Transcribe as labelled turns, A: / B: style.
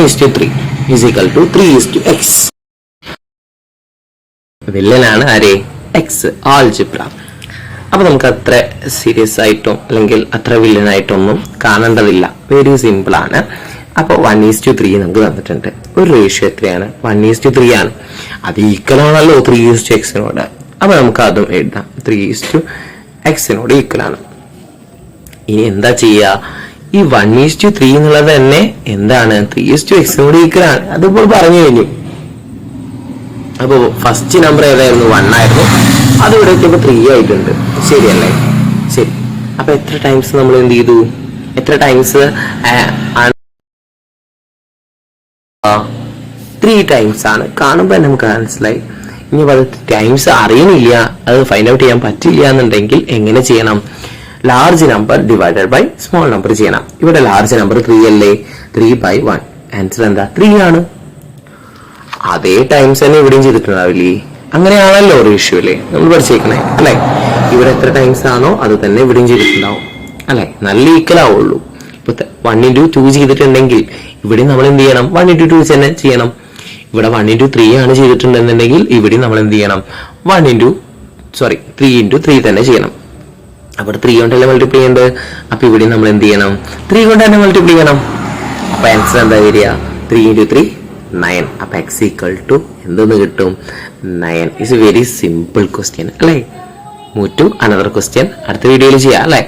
A: 1:3 is equal to 3:x. വില്ലനാണ് ആരെ? X, algebra. അപ്പൊ നമുക്ക് അത്ര സീരിയസ് ആയിട്ടോ അല്ലെങ്കിൽ അത്ര വില്ലനായിട്ടൊന്നും കാണേണ്ടതില്ല. വെരി സിമ്പിൾ ആണ്. അപ്പൊ 1:3 നമുക്ക് തന്നിട്ടുണ്ട്. ഒരു റേഷ്യോ എത്രയാണ്? 1:3 ആണ്. അത് ഈക്വൽ ആണല്ലോ 3:x. അപ്പൊ നമുക്ക് അതും എഴുതാം. 3:x ഈക്വൽ ആണ്. ഇനി എന്താ ചെയ്യാ? ഈ 1:3 എന്നുള്ളത് തന്നെ എന്താണ്? 3:x ഈക്വൽ ആണ്. അതിപ്പോൾ പറഞ്ഞു കഴിഞ്ഞു. അപ്പൊ ഫസ്റ്റ് നമ്പർ ഏതായിരുന്നു? 1 ആയിരുന്നു. അത് ഇവിടെ എത്തിയപ്പോ 3 ആയിട്ടുണ്ട്. ശരിയല്ലേ? ശരി. അപ്പൊ എത്ര ടൈംസ് നമ്മൾ എന്ത് ചെയ്തു? എത്ര ടൈംസ്? 3 ടൈംസ് ആണ്. കാണുമ്പോ നമുക്ക് മനസ്സിലായി. ഇനി അത് ടൈംസ് അറിയണില്ല, അത് ഫൈൻഡ് ഔട്ട് ചെയ്യാൻ പറ്റില്ല എന്നുണ്ടെങ്കിൽ എങ്ങനെ ചെയ്യണം? Large number divided by small number ചെയ്യണം. ഇവിടെ ലാർജ് നമ്പർ 3 അല്ലേ? 3/1. ആൻസർ എന്താ? 3 ആണ്. അതേ ടൈംസ് തന്നെ ഇവിടെയും ചെയ്തിട്ടുണ്ടാവില്ലേ? അങ്ങനെയാണല്ലോ റേഷ്യോ അല്ലേ നമ്മൾ പഠിച്ചേക്കണേ അല്ലെ? ഇവിടെ എത്ര ടൈംസ് ആണോ അത് തന്നെ ഇവിടെയും ചെയ്തിട്ടുണ്ടാവും അല്ലെ? നല്ല ഈക്വൽ ആവുള്ളൂ. ഇപ്പൊ 1:2 ചെയ്തിട്ടുണ്ടെങ്കിൽ ഇവിടെ നമ്മൾ എന്ത് ചെയ്യണം? 1:2 തന്നെ ചെയ്യണം. ഇവിടെ 1:3 ആണ് ചെയ്തിട്ടുണ്ടെന്നുണ്ടെങ്കിൽ ഇവിടെ നമ്മൾ എന്ത് ചെയ്യണം? 3:3 തന്നെ ചെയ്യണം. അവിടെ 3 കൊണ്ടല്ലേ മൾട്ടിപ്ലൈ ചെയ്യേണ്ടത്. അപ്പൊ ഇവിടെ നമ്മൾ എന്ത് ചെയ്യണം? 3 കൊണ്ട് തന്നെ മൾട്ടിപ്ലൈ ചെയ്യണം. അപ്പൊ ആൻസർ എന്താ വരിക? 3 × 3 9. അപ്പൊ x ഈക്വൽ ടു എന്തെന്ന് കിട്ടും? 9. It's A very simple question അല്ലേ? മൂവ് ടു അനദർ ക്വസ്റ്റ്യൻ അടുത്ത വീഡിയോയിൽ ചെയ്യാം അല്ലേ?